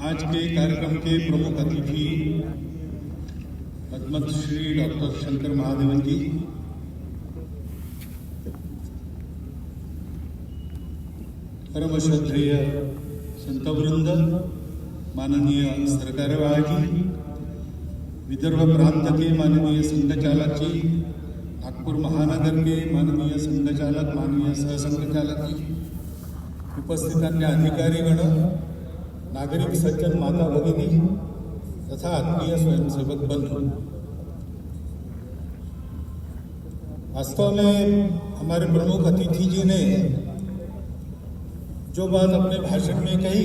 आज के कार्यक्रम के प्रमुख अतिथि पद्मत श्री डॉक्टर शंकर महादेवन जी, परम श्रद्धेय संतवृंद, माननीय सरकारवाजी, विदर्भ प्रांत के माननीय संघचालक जी, नागपुर महानगर के माननीय संघचालक, माननीय सहसंघचालक जी, उपस्थित अन्य अधिकारीगण, नागरिक सज्जन माता भगिनी तथा आत्मीय स्वयंसेवक बंधु, वास्तव में हमारे प्रमुख अतिथि जी ने जो बात अपने भाषण में कही,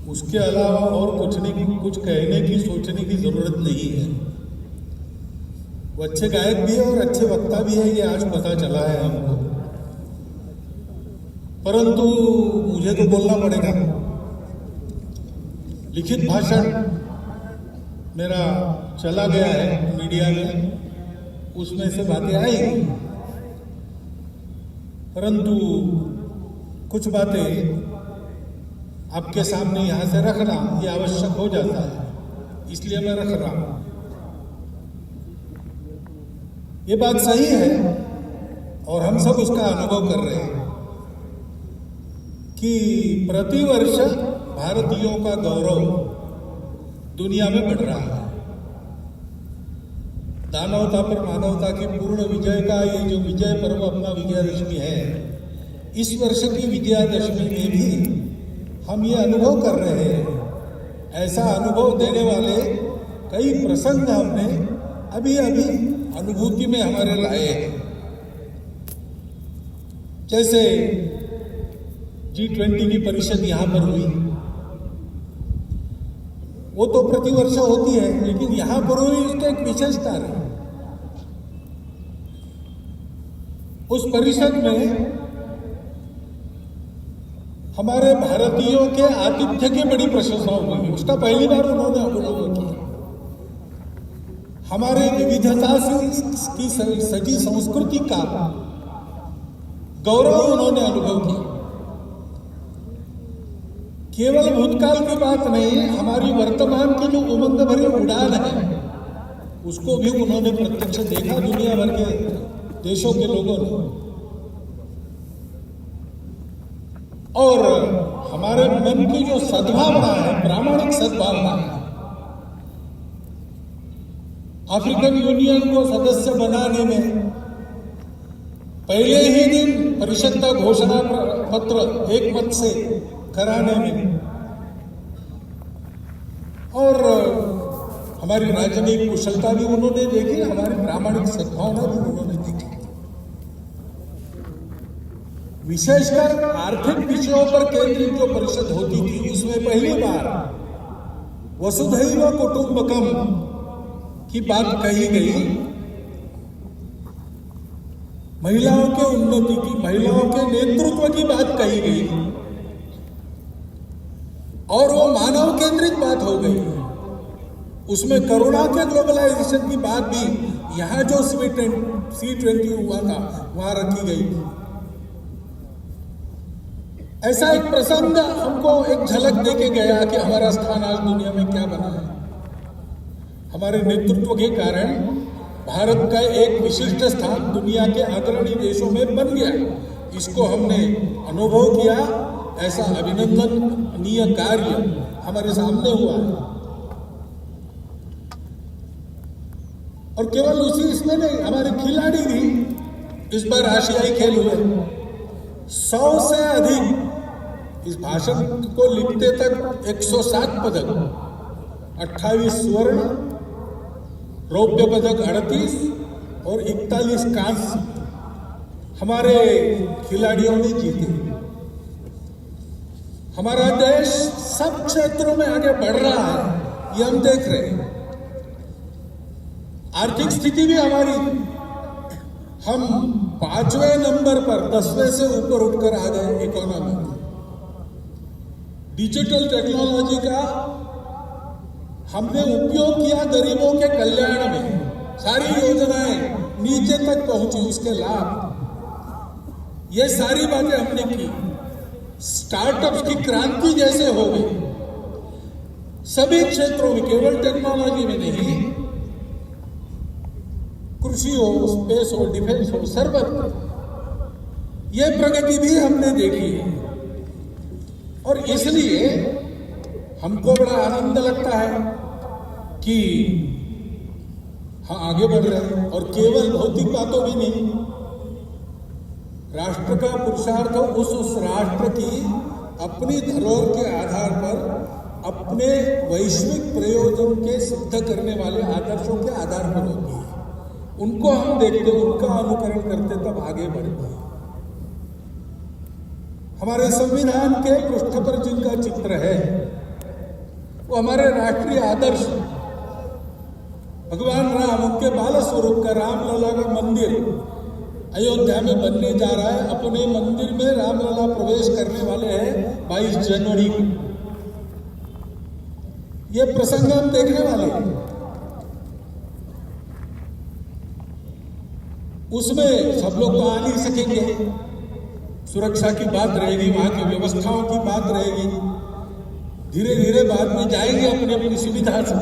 उसके अलावा और कुछ कहने की, सोचने की जरूरत नहीं है। वो अच्छे गायक भी है और अच्छे वक्ता भी है, ये आज पता चला है हमको। परंतु मुझे तो बोलना पड़ेगा। लिखित भाषण मेरा चला गया है मीडिया में, उसमें से बातें आई, परंतु कुछ बातें आपके सामने यहां से रखना ये आवश्यक हो जाता है, इसलिए मैं रख रहा हूं। ये बात सही है और हम सब उसका अनुभव कर रहे हैं कि प्रतिवर्ष भारतीयों का गौरव दुनिया में बढ़ रहा है। दानवता पर मानवता की पूर्ण विजय का ये जो विजय पर्व अपना विजयादशमी है, इस वर्ष की विजयादशमी में भी हम ये अनुभव कर रहे हैं। ऐसा अनुभव देने वाले कई प्रसंग हमने अभी अभी अनुभूति में हमारे लाए हैं। जैसे G20 की परिषद यहां पर हुई, वो तो प्रतिवर्ष होती है, लेकिन यहां पर हुई उसका एक विशेषता है। उस परिषद में हमारे भारतीयों के आतिथ्य की बड़ी प्रशंसा हुई, उसका पहली बार उन्होंने अवलोकन किया। हमारे विविधता की सजी संस्कृति का गौरव उन्होंने अनुभव किया। केवल भूतकाल की बात नहीं, हमारी वर्तमान की जो उमंग भरी उड़ान है, उसको भी उन्होंने प्रत्यक्ष देखा दुनिया भर के देशों के लोगों ने। और हमारे मन की जो सद्भावना है, प्रामाणिक सद्भावना है, अफ्रीकन यूनियन को सदस्य बनाने में पहले ही दिन परिषद का घोषणा पत्र एक मत से कराने में, और हमारी राजनीतिक कुशलता भी उन्होंने देखी, हमारी प्रामाणिक सद्भावना भी उन्होंने देखी। विशेषकर आर्थिक विषयों पर केंद्रित जो परिषद होती थी, उसमें पहली बार वसुधैव कुटुंबकम की बात कही गई। महिलाओं के उन्नति की, महिलाओं के नेतृत्व की बात कही गई, और वो मानव केंद्रित बात हो गई। उसमें करुणा के ग्लोबलाइजेशन की बात भी यहां जो C20 हुआ था वहां रखी गई। ऐसा एक प्रसंग हमको एक झलक देके गया कि हमारा स्थान आज दुनिया में क्या बना है। हमारे नेतृत्व के कारण भारत का एक विशिष्ट स्थान दुनिया के अग्रणी देशों में बन गया। इसको हमने अनुभव किया। ऐसा अभिनंदनीय कार्य हमारे सामने हुआ है। और केवल उसी इसमें नहीं, हमारे खिलाड़ी भी इस बार आशियाई खेल हुए 100 से अधिक, इस भाषण को लिखते तक 107 पदक, 28 स्वर्ण, रौप्य पदक 38 और 41 कांस्य हमारे खिलाड़ियों ने जीते। हमारा देश सब क्षेत्रों में आगे बढ़ रहा है, ये हम देख रहे हैं। आर्थिक स्थिति भी हमारी, हम 5वें नंबर पर 10वें से ऊपर उठकर आ गए इकोनॉमी में। डिजिटल टेक्नोलॉजी का हमने उपयोग किया गरीबों के कल्याण में, सारी योजनाएं नीचे तक पहुंची, उसके लाभ, ये सारी बातें हमने की। स्टार्टअप्स की क्रांति जैसे हो गई, सभी क्षेत्रों में, केवल टेक्नोलॉजी में नहीं, कृषि हो, स्पेस हो, डिफेंस हो, सर्वत्र ये प्रगति भी हमने देखी है। और इसलिए हमको बड़ा आनंद लगता है कि हाँ, आगे बढ़ रहे हैं। और केवल भौतिक बातों भी नहीं, राष्ट्र का पुरुषार्थ उस राष्ट्र की अपनी धरोहर के आधार पर अपने वैश्विक प्रयोजन के सिद्ध करने वाले आदर्शों के आधार पर होती है। उनको हम देखते, उनका अनुकरण करते, तब आगे बढ़ते हैं। हमारे संविधान के पृष्ठ पर जिनका चित्र है वो हमारे राष्ट्रीय आदर्श, भगवान राम, उनके बाल स्वरूप का रामलला का मंदिर अयोध्या में बनने जा रहा है। अपने मंदिर में रामलला प्रवेश करने वाले हैं 22 जनवरी को। ये प्रसंग हम देखने वाले हैं। उसमें सब लोग तो आ नहीं सकेंगे, सुरक्षा की बात रहेगी, वहां की व्यवस्थाओं की बात रहेगी। धीरे धीरे बाद में जाएंगे अपनी अपनी सुविधा से।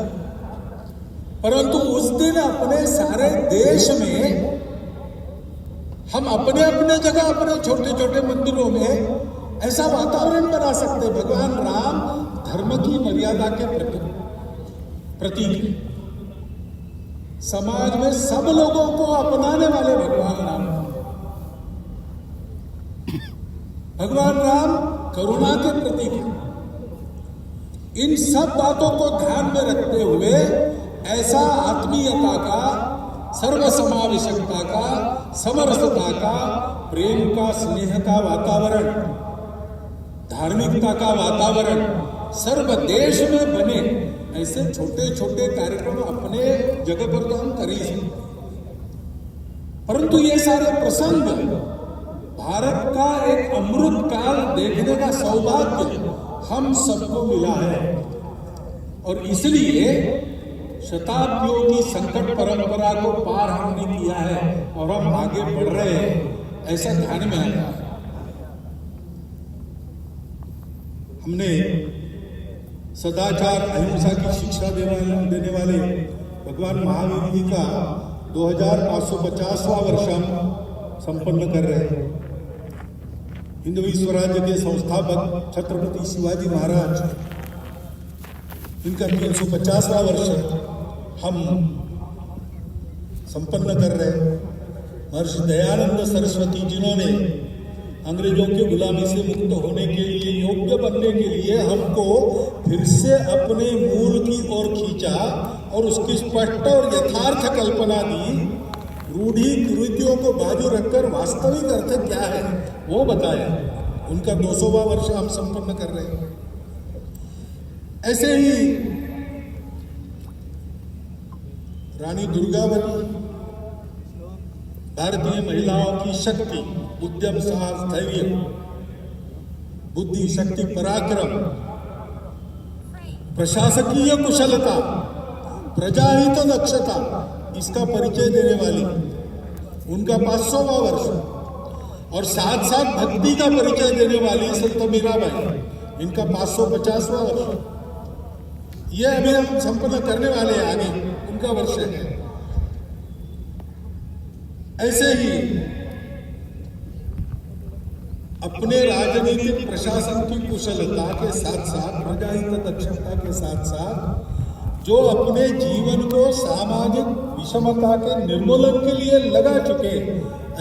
परंतु उस दिन अपने सारे देश में हम अपने अपने जगह, अपने छोटे छोटे मंदिरों में ऐसा वातावरण बना सकते। भगवान राम धर्म की मर्यादा के प्रतीक, समाज में सब लोगों को अपनाने वाले भगवान राम। भगवान राम करुणा के प्रतीक। इन सब बातों को ध्यान में रखते हुए ऐसा आत्मीयता का, सर्वसमावेशकता का, समरसता का, प्रेम का, स्नेह का वातावरण, धार्मिकता का वातावरण सर्व देश में बने, ऐसे छोटे छोटे कार्यक्रम अपने जगह पर तो हम कर ही सकते। परंतु ये सारे प्रसंग भारत का एक अमृत काल देखने का सौभाग्य हम सबको मिला है। और इसलिए शताब्दियों की संकट परंपरा को पार हमने किया है और हम आगे बढ़ रहे हैं, ऐसा ध्यान में आया। हमने सदाचार, अहिंसा की शिक्षा देने वाले भगवान महावीर जी का 2550वां वर्ष हम संपन्न कर रहे हैं। हिंदवी स्वराज्य के संस्थापक छत्रपति शिवाजी महाराज, इनका 350वां वर्ष हम संपन्न कर रहे हैं। महर्षि दयानंद सरस्वती, जिन्होंने अंग्रेजों की गुलामी से मुक्त होने के लिए, योग्य बनने के लिए हमको फिर से अपने मूल की ओर खींचा और उसकी स्पष्ट और यथार्थ कल्पना दी। रूढ़ी कुरीतियों को बाजू रखकर वास्तविक अर्थ क्या है वो बताया। उनका 200वां वर्ष हम संपन्न कर रहे हैं। ऐसे ही रानी दुर्गावती, भारतीय महिलाओं की शक्ति, उद्यम, साहस, धैर्य, बुद्धि, शक्ति, पराक्रम, प्रशासकीय कुशलता, प्रजाहित दक्षता, इसका परिचय देने वाली उनका 500वां वर्ष। और साथ साथ भक्ति का परिचय देने वाली संत मीराबाई, इनका 550वां वर्ष। ये अभी हम संपन्न करने वाले हैं, आगे उनका वर्ष है। ऐसे ही अपने राजनीतिक प्रशासन की कुशलता के साथ साथ, प्रजाहित दक्षता के साथ साथ, जो अपने जीवन को सामाजिक विषमता के निर्मूलन के लिए लगा चुके,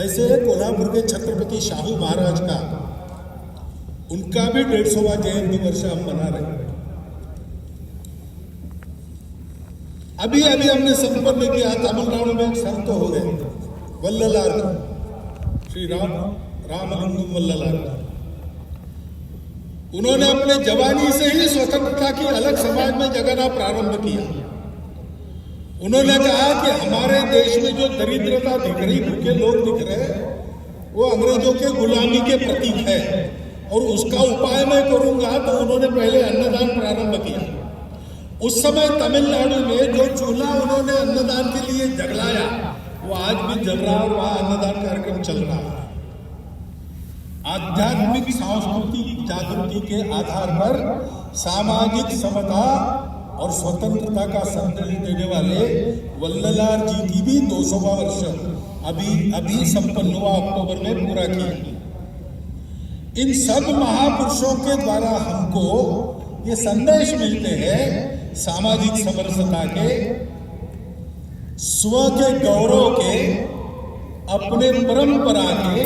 ऐसे कोल्हापुर के छत्रपति शाहू महाराज का, उनका भी 150वां जयंती वर्ष हम मना रहे हैं। अभी अभी हमने संपन्न किया, तमिलनाडु में एक संत हो गए, वल्ललार, श्री रामलिंगम वल्ललार। उन्होंने अपने जवानी से ही स्वतंत्रता की अलग समाज में जगाना प्रारंभ किया। उन्होंने कहा कि हमारे देश में जो दरिद्रता दिख रही, भूखे लोग दिख रहे, वो अंग्रेजों के गुलामी के प्रतीक है और उसका उपाय मैं करूंगा। तो उन्होंने पहले अन्नदान प्रारंभ किया। उस समय तमिलनाडु में जो चूल्हा उन्होंने अन्नदान के लिए जगलाया, वो आज भी जल रहा और वहां अन्नदान कार्यक्रम चल रहा है। आध्यात्मिक सांस्कृतिक जागृति के आधार पर सामाजिक समता और स्वतंत्रता का संदेश देने वाले वल्ललार जी की भी 200वां वर्ष अभी संपन्न हुआ, अक्टूबर में पूरा किया। इन सब महापुरुषों के द्वारा हमको ये संदेश मिलते हैं सामाजिक समरसता के, स्व के गौरव के, अपने परंपरा के,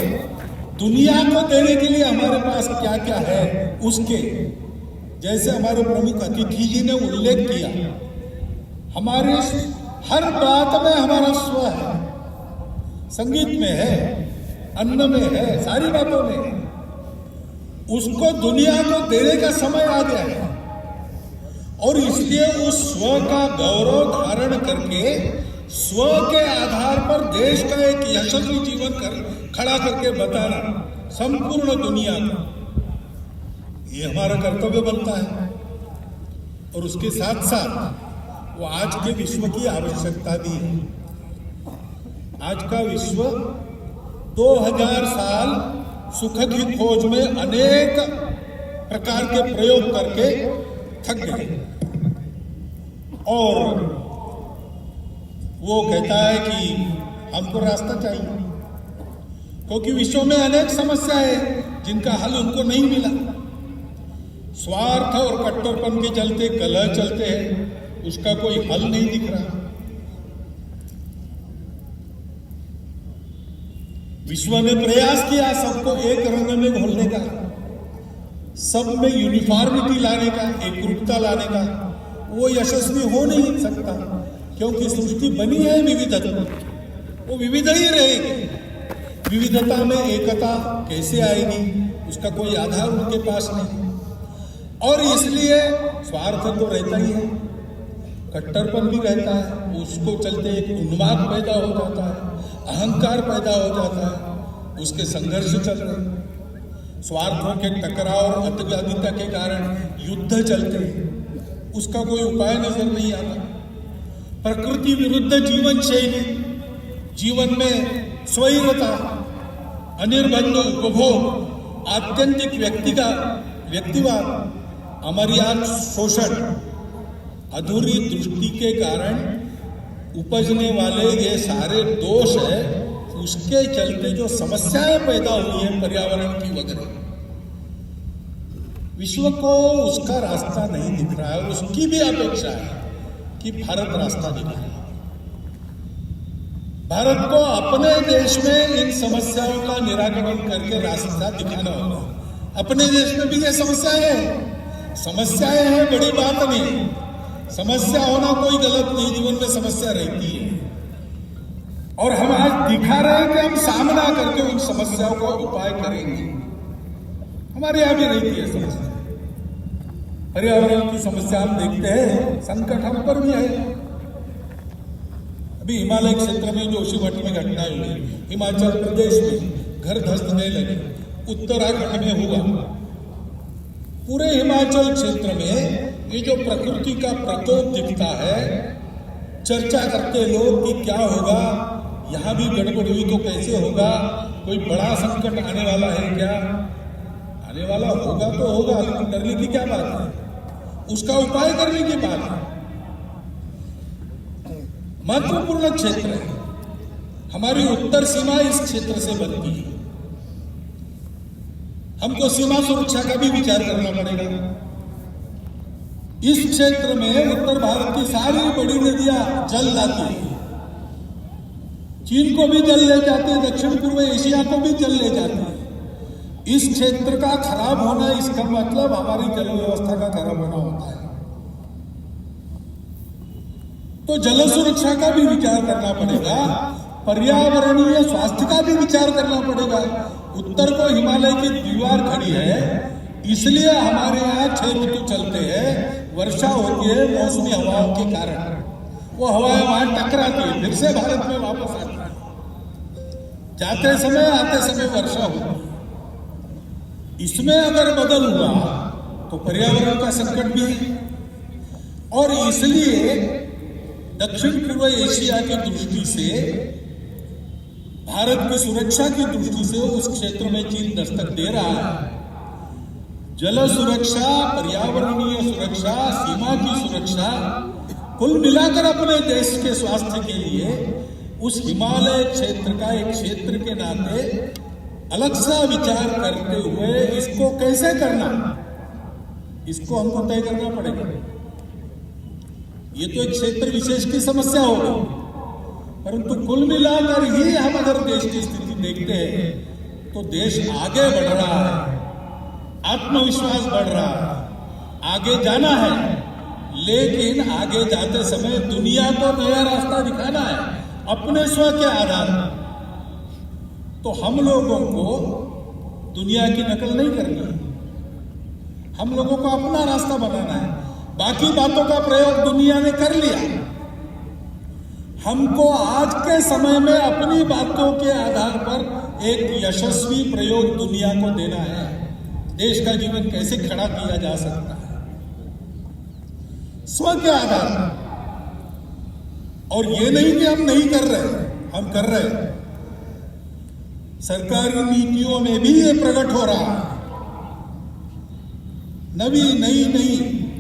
दुनिया को देने के लिए हमारे पास क्या क्या है उसके। जैसे हमारे प्रमुख अतिथि जी ने उल्लेख किया, हमारे हर बात में हमारा स्व है, संगीत में है, अन्न में है, सारी बातों में है। उसको दुनिया को देने का समय आ गया है और इसलिए उस स्व का गौरव धारण करके स्व के आधार पर देश का एक यशस्वी जीवन खड़ा करके बताना संपूर्ण दुनिया को, ये हमारा कर्तव्य बनता है। और उसके साथ साथ वो आज के विश्व की आवश्यकता भी है। आज का विश्व 2000 साल सुख की खोज में अनेक प्रकार के प्रयोग करके थक गए और वो कहता है कि हमको रास्ता चाहिए, क्योंकि विश्व में अनेक समस्याएं हैं जिनका हल उनको नहीं मिला। स्वार्थ और कट्टरपन के चलते कलह चलते हैं, उसका कोई हल नहीं दिख रहा। विश्व ने प्रयास किया सबको एक रंग में घोलने का, सब में यूनिफॉर्मिटी लाने का, एकरूपता लाने का। वो यशस्वी हो नहीं सकता क्योंकि सृष्टि बनी है विविधता, वो विविध ही रहेगी। विविधता में एकता कैसे आएगी, उसका कोई आधार उनके पास नहीं। और इसलिए स्वार्थ तो रहता ही है, कट्टरपन भी रहता है, उसको चलते एक उन्माद पैदा हो जाता है, अहंकार पैदा हो जाता है, उसके संघर्ष चल रहे हैं। स्वार्थों के टकराव और अत्यधिकता के कारण युद्ध चलते हैं, उसका कोई उपाय नजर नहीं आता। प्रकृति विरुद्ध जीवन शैली, जीवन में स्वैरता, अनिर्बंध उपभोग, आत्यंतिक व्यक्तिवाद, अमर्याद शोषण, अधूरी दृष्टि के कारण उपजने वाले ये सारे दोष है। उसके चलते जो समस्याएं पैदा हुई है पर्यावरण की वगैरह, विश्व को उसका रास्ता नहीं दिख रहा है। उसकी भी अपेक्षा है कि भारत रास्ता दिखाए। भारत को अपने देश में इन समस्याओं का निराकरण करके रास्ता दिखाना होगा। अपने देश में भी ये समस्याएं हैं, समस्याएं हैं, बड़ी बात नहीं। समस्या होना कोई गलत नहीं, जीवन में समस्या रहती है और हम आज दिखा रहे हैं कि हम सामना करके उन समस्याओं का उपाय करेंगे। हमारे यहां भी रहती है समस्या, पर्यावरण की समस्या हम देखते हैं, संकट हम पर भी है। अभी हिमालय क्षेत्र में जोशीमठ में घटनाएं हुई, हिमाचल प्रदेश में घर धंसने लगे, उत्तराखंड में हुआ। पूरे हिमाचल क्षेत्र में ये जो प्रकृति का प्रकोप दिखता है, चर्चा करते लोग कि क्या होगा, यहां भी गड़बड़ हुई तो कैसे होगा, कोई बड़ा संकट आने वाला है क्या? आने वाला होगा तो होगा, लेकिन डरने की क्या बात है, उसका उपाय करने की बात है। महत्वपूर्ण क्षेत्र है, हमारी उत्तर सीमा इस क्षेत्र से बनती है। हमको सीमा सुरक्षा का भी विचार करना पड़ेगा। इस क्षेत्र में उत्तर भारत की सारी बड़ी नदियां जल लाती है, चीन को भी जल ले जाती है, दक्षिण पूर्व एशिया को भी जल ले जाती है। इस क्षेत्र का खराब होना, इसका मतलब हमारी जल व्यवस्था का खराब होना होता है। तो जल सुरक्षा का भी विचार करना पड़ेगा, पर्यावरणीय स्वास्थ्य का भी विचार करना पड़ेगा। उत्तर को हिमालय की दीवार खड़ी है, इसलिए हमारे यहाँ 6 ऋतु चलते हैं। वर्षा होती है मौसमी हवाओं के कारण, वो हवाएं वहां टकराती है, फिर से भारत में वापस आती है। जाते समय आते समय वर्षा होती है। इसमें अगर बदल हुआ तो पर्यावरण का संकट भी है और इसलिए दक्षिण पूर्व एशिया की दृष्टि से, भारत की सुरक्षा की दृष्टि से उस क्षेत्र में चीन दस्तक दे रहा है। जल सुरक्षा, पर्यावरणीय सुरक्षा, सीमा की सुरक्षा, कुल मिलाकर अपने देश के स्वास्थ्य के लिए उस हिमालय क्षेत्र का एक क्षेत्र के नाते अलग सा विचार करते हुए इसको कैसे करना, इसको हमको तय करना पड़ेगा। ये तो एक क्षेत्र विशेष की समस्या होगी, परंतु कुल मिलाकर ही हम अगर देश की स्थिति देखते हैं तो देश आगे बढ़ रहा है, आत्मविश्वास बढ़ रहा है, आगे जाना है, लेकिन आगे जाते समय दुनिया को नया रास्ता दिखाना है अपने स्व के आधार पर। तो हम लोगों को दुनिया की नकल नहीं करनी है, हम लोगों को अपना रास्ता बनाना है। बाकी बातों का प्रयोग दुनिया ने कर लिया, हमको आज के समय में अपनी बातों के आधार पर एक यशस्वी प्रयोग दुनिया को देना है। देश का जीवन कैसे खड़ा किया जा सकता है स्व के आधार पर। और ये नहीं कि हम नहीं कर रहे, हम कर रहे हैं। सरकारी नीतियों में भी ये प्रकट हो रहा है। नई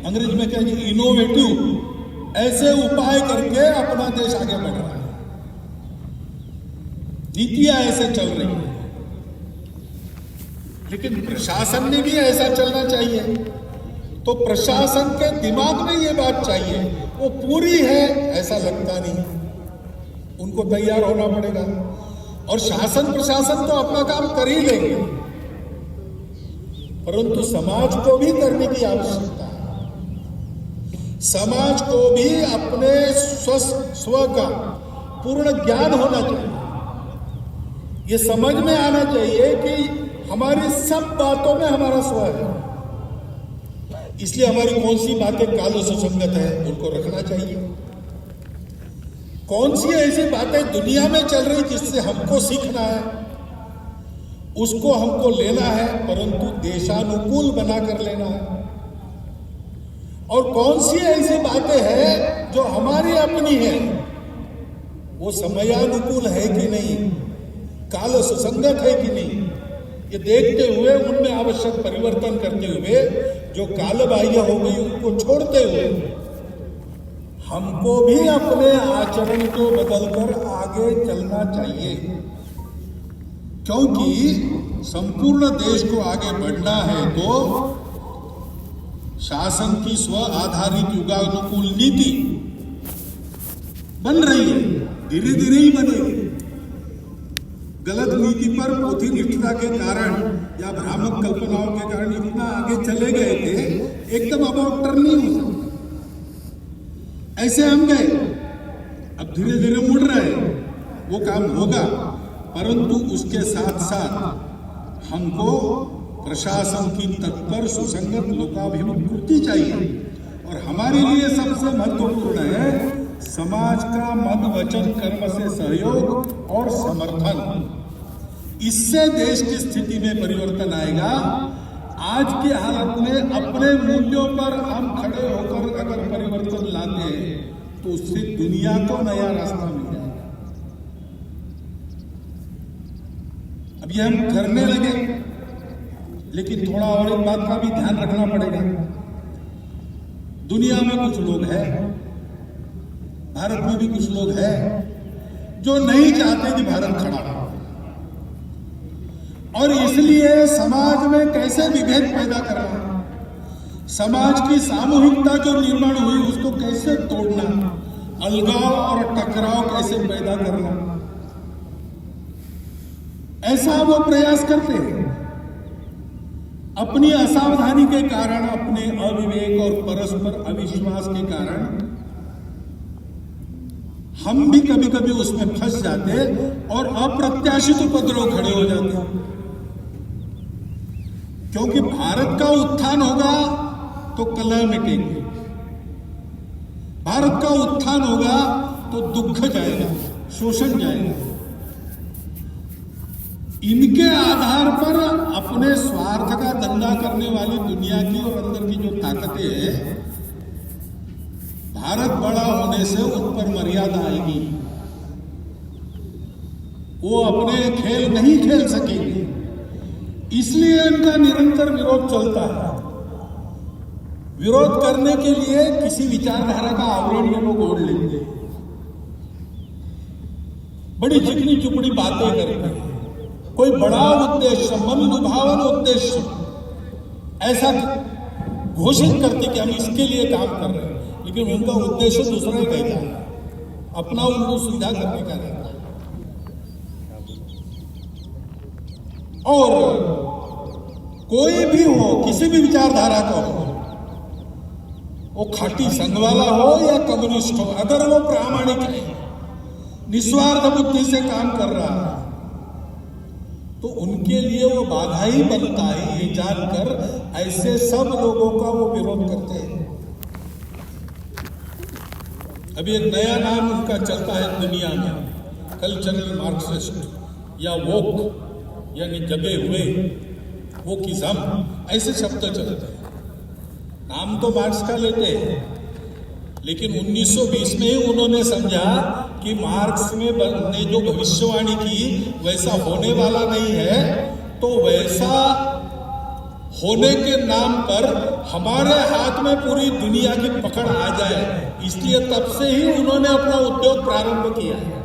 अंग्रेज में कहेंगे इनोवेटिव ऐसे उपाय करके अपना देश आगे बढ़ रहा है, नीतियां ऐसे चल रही हैं। लेकिन प्रशासन ने भी ऐसा चलना चाहिए। तो प्रशासन के दिमाग में ये बात चाहिए, वो पूरी है ऐसा लगता नहीं, उनको तैयार होना पड़ेगा। और शासन प्रशासन तो अपना काम कर ही लेंगे, परंतु समाज को भी करने की आवश्यकता है। समाज को भी अपने स्व का पूर्ण ज्ञान होना चाहिए। ये समझ में आना चाहिए कि हमारी सब बातों में हमारा स्व है, इसलिए हमारी कौन सी बातें काल सुसंगत है उनको रखना चाहिए। कौन सी ऐसी बातें दुनिया में चल रही जिससे हमको सीखना है उसको हमको लेना है, परंतु देशानुकूल बनाकर लेना है। और कौन सी ऐसी बातें हैं जो हमारी अपनी है, वो समयानुकूल है कि नहीं, काल सुसंगत है कि नहीं, ये देखते हुए उनमें आवश्यक परिवर्तन करते हुए जो कालबाह्य हो गई उनको छोड़ते हुए हमको भी अपने आचरण को बदलकर आगे चलना चाहिए। क्योंकि संपूर्ण देश को आगे बढ़ना है तो शासन की स्व आधारित युगानुकूल नीति बन रही है, धीरे धीरे ही बनेगी। गलत नीति पर पोथी निष्ठता के कारण या भ्रामक कल्पनाओं के कारण इतना आगे चले गए थे, एकदम अबाउट टर्न नहीं हो सकता। ऐसे हम गए, अब धीरे धीरे मुड़ रहे, वो काम होगा, परंतु उसके साथ साथ हमको प्रशासन की तत्पर सुसंगत लोकाभिमुख कृति चाहिए। और हमारे लिए सबसे महत्वपूर्ण है समाज का मन वचन कर्म से सहयोग और समर्थन। इससे देश की स्थिति में परिवर्तन आएगा। आज की हालत में अपने मूल्यों पर हम खड़े होकर अगर परिवर्तन लाते हैं तो उससे दुनिया को नया रास्ता मिल जाएगा। अब ये हम करने लगे, लेकिन थोड़ा और एक बात का भी ध्यान रखना पड़ेगा। दुनिया में कुछ लोग हैं, भारत में भी कुछ लोग हैं जो नहीं चाहते कि भारत खड़ा हो, और इसलिए समाज में कैसे विभेद पैदा करना, समाज की सामूहिकता जो निर्माण हुई उसको कैसे तोड़ना, अलगाव और टकराव कैसे पैदा करना, ऐसा वो प्रयास करते हैं। अपनी असावधानी के कारण, अपने अविवेक और परस्पर अविश्वास के कारण हम भी कभी कभी उसमें फंस जाते और अप्रत्याशित उपद्रव खड़े हो जाते। क्योंकि भारत का उत्थान होगा तो कलह मिटेगी, भारत का उत्थान होगा तो दुख जाएगा, शोषण जाएगा। इनके आधार पर अपने स्वार्थ का धंधा करने वाली दुनिया की और अंदर की जो ताकतें हैं, भारत बड़ा होने से उन पर मर्यादा आएगी, वो अपने खेल नहीं खेल सकेंगे। इसलिए इनका निरंतर विरोध चलता है। विरोध करने के लिए किसी विचारधारा का आवरण ये लोग ओढ़ लेते हैं, बड़ी चिकनी चुपड़ी बातें करते हैं, कोई बड़ा उद्देश्य, मन लुभावन उद्देश्य ऐसा घोषित करते कि हम इसके लिए काम कर रहे हैं, लेकिन उनका उद्देश्य दूसरा ही रहता है, अपना उनको सुविधा करने का रहता है। और कोई भी हो, किसी भी विचारधारा का हो, वो खाटी संघ वाला हो या कम्युनिस्ट हो, अगर वो प्रामाणिक है, निस्वार्थ बुद्धि से काम कर रहा है, तो उनके लिए वो बाधा ही बनता है। ये जानकर ऐसे सब लोगों का वो विरोध करते हैं। अभी एक नया नाम उनका चलता है दुनिया में, कल्चरल मार्क्सिस्ट या वोक, यानी जगे हुए वोकिज्म, ऐसे शब्द चलते हैं। नाम तो मार्क्स का लेते हैं, लेकिन 1920 में ही उन्होंने समझा कि मार्क्स ने जो भविष्यवाणी की वैसा होने वाला नहीं है, तो वैसा होने के नाम पर हमारे हाथ में पूरी दुनिया की पकड़ आ जाए, इसलिए तब से ही उन्होंने अपना उद्योग प्रारंभ किया है।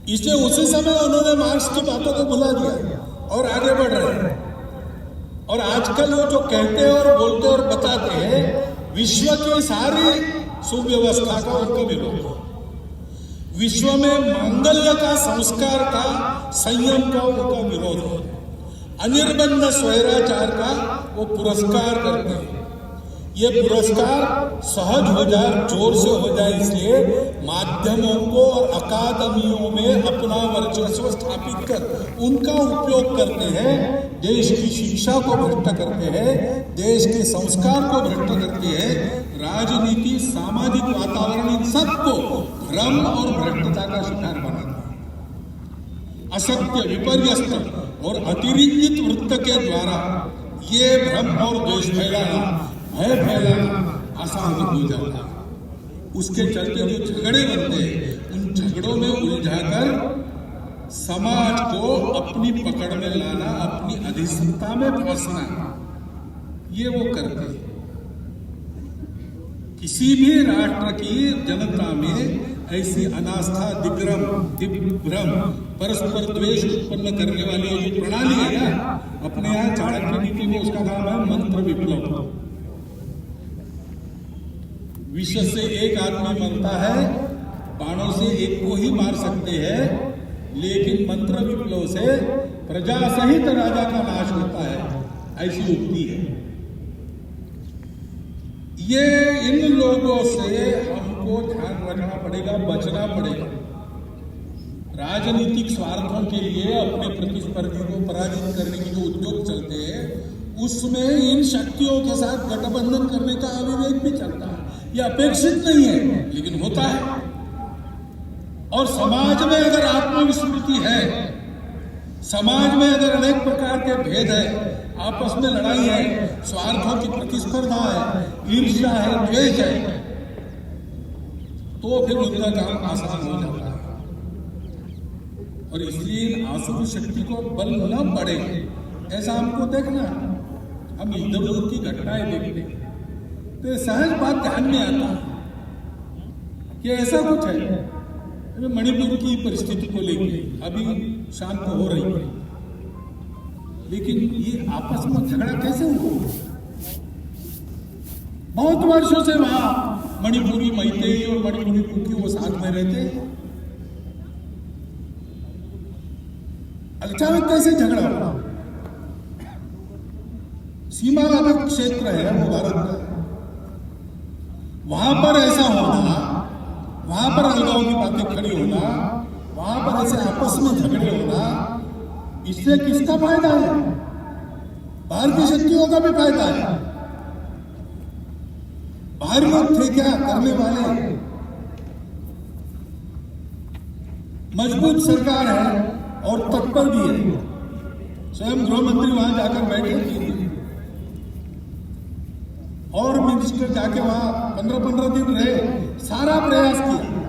इसलिए उसी समय उन्होंने मार्क्स की बातों को भुला दिया और आगे बढ़ रहे हैं। और आजकल वो जो कहते हैं और बोलते और बताते हैं, विश्व की सारी सुव्यवस्था का उनका विरोध है। विश्व में मांगल्य का, संस्कार का, संयम का उनका विरोध है। अनिर्बंध स्वैराचार का वो पुरस्कार करते हैं। ये पुरस्कार सहज हो जाए, जोर से हो जाए, इसलिए माध्यमों को और अकादमियों में अपना वर्चस्व स्थापित कर उनका उपयोग करते हैं। देश की शिक्षा को भ्रष्ट करते हैं, देश के संस्कार को भ्रष्ट करते हैं, राजनीति, सामाजिक वातावरण, इन सबको भ्रम और भ्रष्टता का शिकार बनाते हैं। असत्य, विपर्यस्त और अतिरंजित वृत्त के द्वारा ये भ्रम और द्वेष फैलाना, भय फैलाना आसान हो जाता है। उसके चलते जो झगड़े बनते हैं, उन झगड़ों में उलझाकर समाज को अपनी पकड़ में लाना, अपनी अधिष्ठता में फंसना, ये वो करते हैं। किसी भी राष्ट्र की जनता में ऐसी अनास्था, दिग्भ्रम, परस्पर द्वेष उत्पन्न करने वाली जो प्रणाली है ना, अपने यहाँ चाणक्य नीति में उसका नाम है मंत्र विप्लव। विश्व से एक आदमी मरता है, बाणों से एक को ही मार सकते हैं, लेकिन मंत्र विप्लव से प्रजा सहित राजा का नाश होता है, ऐसी उक्ति है। ये इन लोगों से हमको ध्यान रखना पड़ेगा, बचना पड़ेगा। राजनीतिक स्वार्थों के लिए अपने प्रतिस्पर्धी को पराजित करने के जो उद्योग चलते हैं, उसमें इन शक्तियों के साथ गठबंधन करने का अविवेक भी चलता है। यह अपेक्षित नहीं है, लेकिन होता है। और समाज में अगर आत्मविस्मृति है, समाज में अगर अनेक प्रकार के भेद है, आपस में लड़ाई है, स्वार्थों की प्रतिस्पर्धा है, ईर्ष्या है, द्वेष है, तो फिर उनका काम आसान हो जाता है। और इसलिए इन आसुरी शक्ति को बल न पड़े, ऐसा हमको देखना। हम इधर उधर की घटनाएं देखते तो सहज बात ध्यान में आता कि ऐसा कुछ है। मणिपुर की परिस्थिति को लेकर अभी शांत हो रही है, लेकिन ये आपस में झगड़ा कैसे हुआ? बहुत वर्षों से वहां मणिपुरी मैतेई और मणिपुरी कुकी वो साथ में रहते, अचानक कैसे झगड़ा हुआ? सीमा वाला क्षेत्र है वो भारत का, वहां पर ऐसा होना, वहां पर अलगाव की बातें खड़ी होना, वहां पर ऐसे आपस में झगड़े होना, इससे किसका फायदा है? भारतीय शक्तियों का भी फायदा है। बाहर लोग थे क्या करने वाले? मजबूत सरकार है और तत्पर भी है। स्वयं गृह मंत्री वहां जाकर बैठे थे और मिनिस्टर जाके वहां 15-15 दिन रहे, सारा प्रयास किया।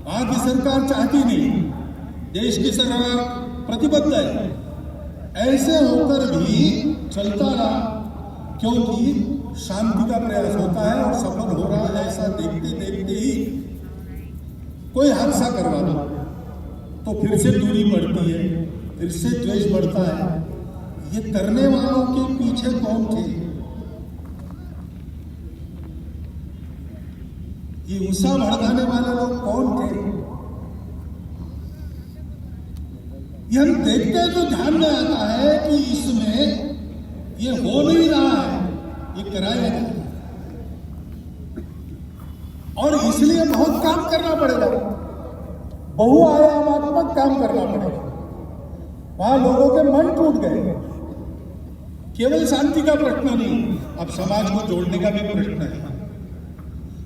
वहां की सरकार चाहती नहीं, देश की सरकार प्रतिबद्ध है, ऐसे होकर भी चलता रहा, क्योंकि शांति का प्रयास होता है और सफल हो रहा है। ऐसा देखते देखते ही कोई हादसा करवा दो तो फिर से दूरी बढ़ती है, फिर से द्वेष बढ़ता है। ये करने वालों के पीछे कौन थे? ये गुस्सा भड़काने वाले लोग कौन थे? ये हम देखते हैं तो ध्यान में आता है कि इसमें ये हो नहीं रहा है, ये कराया जाए और इसलिए बहुत काम करना पड़ेगा, बहुआयामात्मक काम करना पड़ेगा। वहां लोगों के मन टूट गए। केवल शांति का प्रश्न नहीं, अब समाज को जोड़ने का भी प्रश्न है।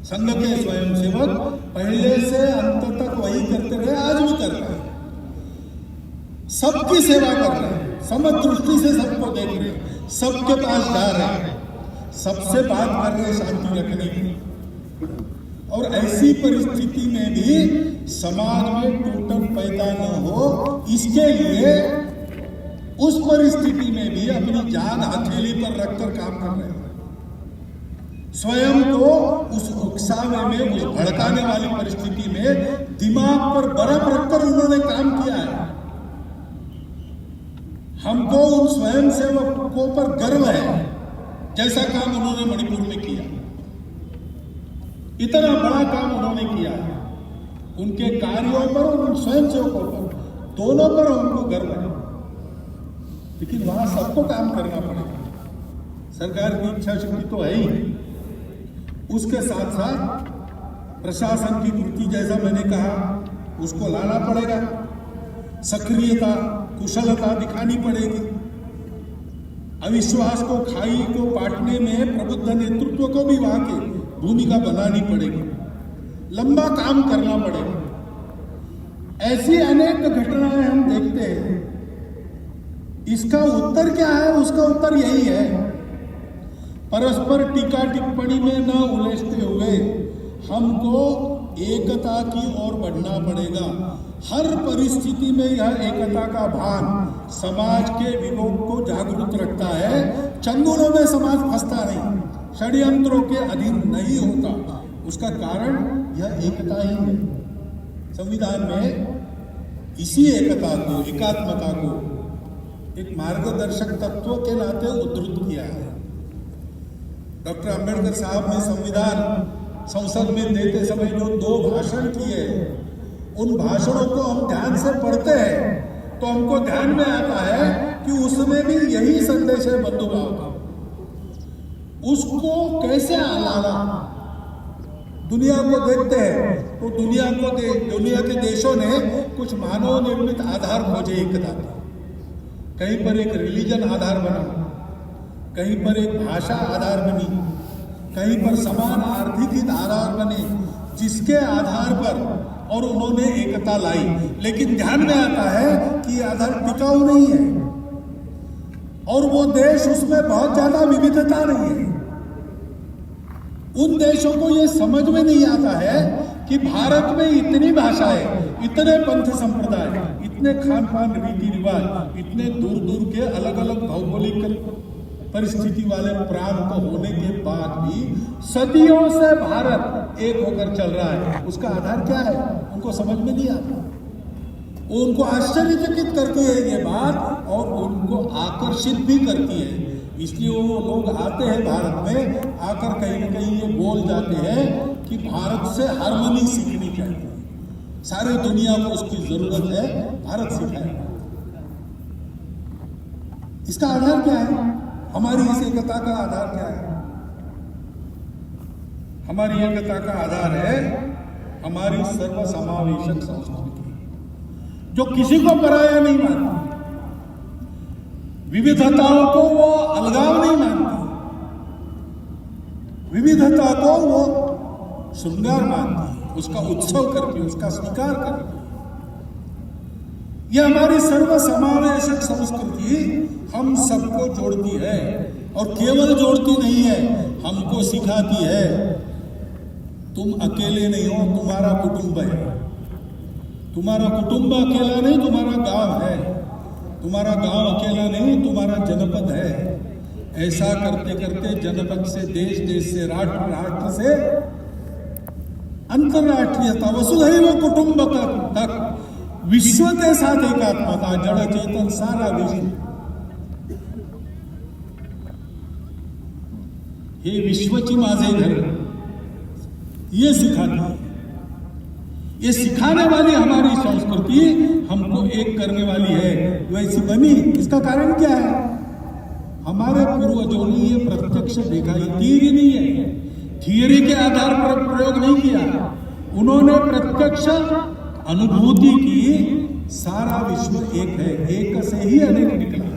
संघ के स्वयंसेवक पहले से अंत तक वही करते रहे, आज भी कर रहे हैं। सबकी सेवा कर रहे हैं, समदृष्टि से सबको देख रहे हैं, सबके पास जा रहे हैं, सबसे बात कर रहे हैं शांति रखने की। और ऐसी परिस्थिति में भी समाज में टूटन पैदा न हो, इसके लिए उस परिस्थिति में भी अपनी जान हथेली पर रखकर काम कर रहे हैं। स्वयं को उस उकसावे में, उस भड़काने वाली परिस्थिति में दिमाग पर बर्फ रखकर उन्होंने काम किया है। हमको उन स्वयंसेवकों पर गर्व है, जैसा काम उन्होंने मणिपुर में किया। इतना बड़ा काम उन्होंने किया है। उनके कार्यों पर और उन स्वयंसेवकों पर, दोनों पर हमको गर्व है। लेकिन वहां सबको काम करना पड़ेगा। सरकार की इच्छा शक्ति तो है ही, उसके साथ साथ प्रशासन की कृति, जैसा मैंने कहा, उसको लाना पड़ेगा। सक्रियता, कुशलता दिखानी पड़ेगी। अविश्वास को, खाई को पाटने में प्रबुद्ध नेतृत्व को भी वहां की भूमिका बनानी पड़ेगी। लंबा काम करना पड़ेगा। ऐसी अनेक घटनाएं हम देखते हैं। इसका उत्तर क्या है? उसका उत्तर यही है, परस्पर टीका टिप्पणी में न उलझते हुए हमको एकता की ओर बढ़ना पड़ेगा। हर परिस्थिति में यह एकता का भान समाज के विवेक को जागरूक रखता है। चंगुलों में समाज फंसता नहीं, षड्यंत्रों के अधीन नहीं होता। उसका कारण यह एकता ही है। संविधान में इसी एकता को, एकात्मता को एक मार्गदर्शक तत्व के नाते उद्धृत किया है। डॉक्टर अंबेडकर साहब ने संविधान संसद में देते समय जो 2 भाषण किए, उन भाषणों को हम ध्यान से पढ़ते हैं तो हमको ध्यान में आता है कि उसमें भी यही संदेश है बंधुभाव का। उसको कैसे लाना? दुनिया को देखते हैं तो दुनिया के देशों ने कुछ मानव निर्मित आधार खोजे एकता के। कहीं पर एक रिलीजन आधार बना, कहीं पर एक भाषा आधार बनी, कहीं पर समान आर्थिक हित आधार बने, जिसके आधार पर और उन्होंने एकता लाई। लेकिन ध्यान में आता है कि आधार टिकाऊ नहीं है और वो देश, उसमें बहुत ज्यादा विविधता नहीं है। उन देशों को ये समझ में नहीं आता है कि भारत में इतनी भाषाएं, इतने पंथ संप्रदाय, इतने खान पान, रीति रिवाज, इतने दूर दूर के अलग अलग भौगोलिक परिस्थिति वाले प्रांत होने के बाद भी सदियों से भारत एक होकर चल रहा है। उसका आधार क्या है? उनको समझ में नहीं आता। उनको आश्चर्यचकित करती है ये बात और उनको आकर्षित भी करती है। इसलिए वो लोग आते हैं भारत में, आकर कहीं न कहीं ये बोल जाते हैं कि भारत से हार्मनी सीखनी चाहिए, सारी दुनिया को उसकी जरूरत है, भारत सिखाए। इसका आधार क्या है? हमारी इस एकता का आधार क्या है? हमारी एकता का आधार है हमारी सर्वसमावेशक संस्कृति, जो किसी को पराया नहीं मानती, विविधताओं को वो अलगाव नहीं मानती, विविधता को वो श्रृंगार मानती, उसका उत्सव करती, उसका स्वीकार करती। यह हमारी सर्वसमावेशक संस्कृति हम सबको जोड़ती है और केवल जोड़ती नहीं है, हमको सिखाती है तुम अकेले नहीं हो, तुम्हारा कुटुंब है। तुम्हारा कुटुंब अकेला नहीं, तुम्हारा गांव है, तुम्हारा गांव अकेला नहीं, तुम्हारा जनपद है। ऐसा करते करते जनपद से देश, देश से राष्ट्र, राष्ट्र से अंतरराष्ट्रीयता, वसुधैव कुटुंबकम तक विश्व के साथ एकात्मता, जड़ चेतन सारा विश्व। हे विश्वची माझे घर, ये सिखाती है। ये सिखाने वाली हमारी संस्कृति हमको एक करने वाली है, वैसी बनी। इसका कारण क्या है? हमारे पूर्वजों ने ये प्रत्यक्ष देखा, ये थियरी नहीं है, थियरी के आधार पर प्रयोग नहीं किया। उन्होंने प्रत्यक्ष अनुभूति की, सारा विश्व एक है, एक से ही अनेक निकला।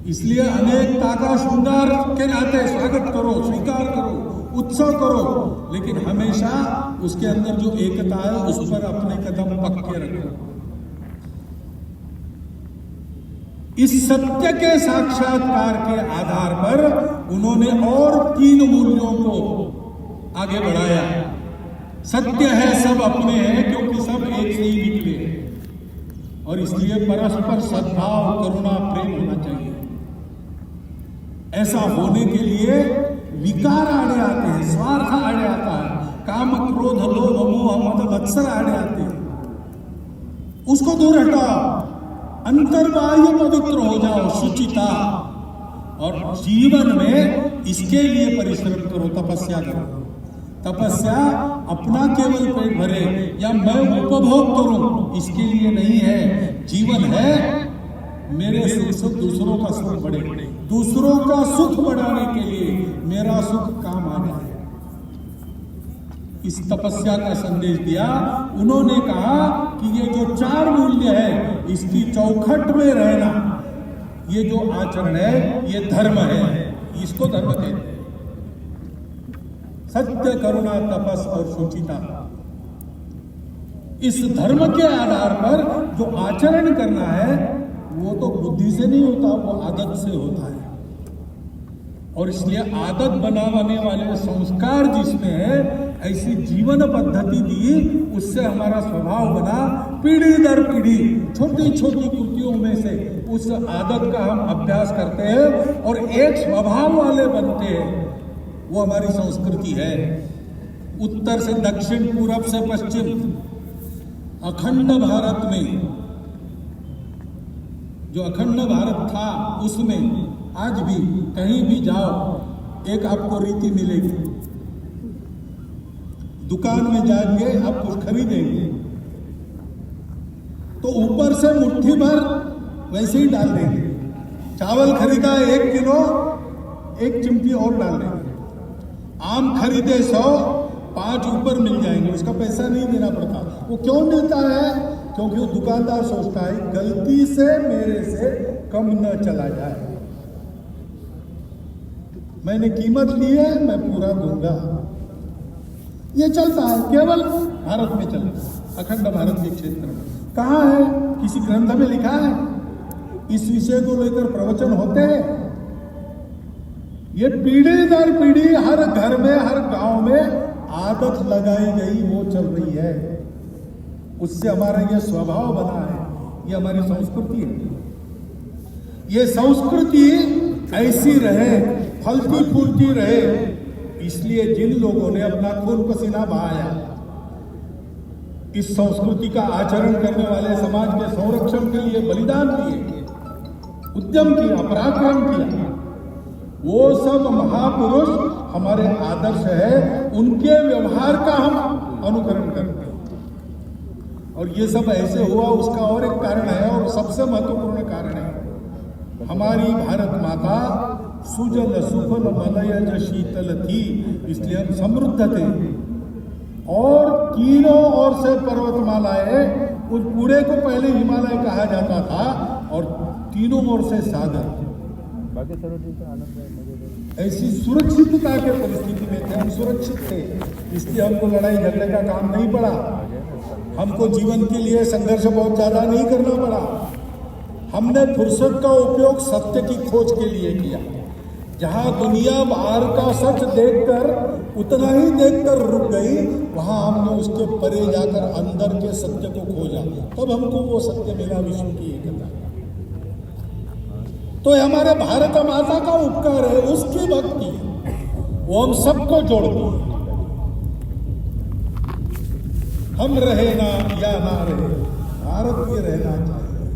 इसलिए अनेकता का श्रृंगार के नाते स्वागत करो, स्वीकार करो, उत्सव करो, लेकिन हमेशा उसके अंदर जो एकता है उस पर अपने कदम पक्के रखो। इस सत्य के साक्षात्कार के आधार पर उन्होंने और 3 मूल्यों को आगे बढ़ाया। सत्य है सब अपने हैं, क्योंकि सब एक से ही निकले, और इसलिए परस्पर सद्भाव, करुणा, प्रेम होना चाहिए। ऐसा होने के लिए विकार आड़े आते हैं, स्वार्थ आड़े आता है, काम, क्रोध, लोभ, मोह, मद, मत्सर आड़े आते हैं। उसको दूर हटाओ, अंतर्बाह्य पवित्र हो जाओ, शुचिता। और जीवन में इसके लिए परिश्रम करो, तपस्या करो। तपस्या अपना केवल पेट भरे या मैं उपभोग करूं, इसके लिए नहीं है। जीवन है मेरे सुख से दूसरों का सुख बढ़े, दूसरों का सुख बढ़ाने के लिए मेरा सुख काम आ जाए। इस तपस्या का संदेश दिया। उन्होंने कहा कि ये जो 4 मूल्य है, इसकी चौखट में रहना, ये जो आचरण है, ये धर्म है। इसको धर्म कहते हैं। सत्य, करुणा, तपस और शुचिता। इस धर्म के आधार पर जो आचरण करना है, वो तो बुद्धि से नहीं होता, वो आदत से होता है। और इसलिए आदत बनाने वाले संस्कार जिसमें है, ऐसी जीवन पद्धति दी, उससे हमारा स्वभाव बना। पीढ़ी दर पीढ़ी छोटी छोटी कृतियों में से उस आदत का हम अभ्यास करते हैं और एक स्वभाव वाले बनते हैं। वो हमारी संस्कृति है। उत्तर से दक्षिण, पूरब से पश्चिम, अखंड भारत में, जो अखंड भारत था, उसमें आज भी कहीं भी जाओ एक आपको रीति मिलेगी। दुकान में जाएंगे, आप कुछ खरीदेंगे तो ऊपर से मुट्ठी भर वैसे ही डाल देंगे। चावल खरीदा 1 किलो, 1 चिमटी और डाल देंगे। आम खरीदे 100, 5 ऊपर मिल जाएंगे, उसका पैसा नहीं देना पड़ता। वो क्यों मिलता है? क्योंकि वो दुकानदार सोचता है गलती से मेरे से कम न चला जाए, मैंने कीमत ली है, मैं पूरा दूंगा। ये चलता है, केवल भारत में चलता है, अखंड भारत के क्षेत्र में। कहाँ है? किसी ग्रंथ में लिखा है? इस विषय को लेकर प्रवचन होते हैं? ये पीढ़ी दर पीढ़ी हर घर में, हर गांव में आदत लगाई गई, वो चल रही है। उससे हमारा ये स्वभाव बना है, ये हमारी संस्कृति है। ये संस्कृति ऐसी रहे, फलती फूलती रहे, इसलिए जिन लोगों ने अपना खून पसीना बहाया, इस संस्कृति का आचरण करने वाले समाज के संरक्षण के लिए बलिदान दिए, उद्यम किया, पराक्रम किया, वो सब महापुरुष हमारे आदर्श है। उनके व्यवहार का हम अनुकरण करते हैं। और ये सब ऐसे हुआ, उसका और एक कारण है, और सबसे महत्वपूर्ण कारण है, हमारी भारत माता सुजल सुफल मलयज शीतल थी, इसलिए हम समृद्ध थे। और तीनों ओर से पर्वतमालाएं, उस पूरे को पहले हिमालय कहा जाता था, और तीनों ओर से सागर। ऐसी सुरक्षितता के परिस्थिति में थे, हम सुरक्षित थे, इसलिए हमको लड़ाई झगड़े का काम नहीं पड़ा। हमको जीवन के लिए संघर्ष बहुत ज्यादा नहीं करना पड़ा। हमने फुर्सत का उपयोग सत्य की खोज के लिए किया। जहां दुनिया बाहर का सच देखकर उतना ही देखकर रुक गई, वहां हमने उसके परे जाकर अंदर के सत्य को खोजा, तब हमको वो सत्य मिला, विश्व की एकता। तो ये हमारे भारत माता का उपकार है, उसकी भक्ति, वो हम सबको जोड़ती है। हम रहे ना या ना रहे, भारत ये रहना चाहिए।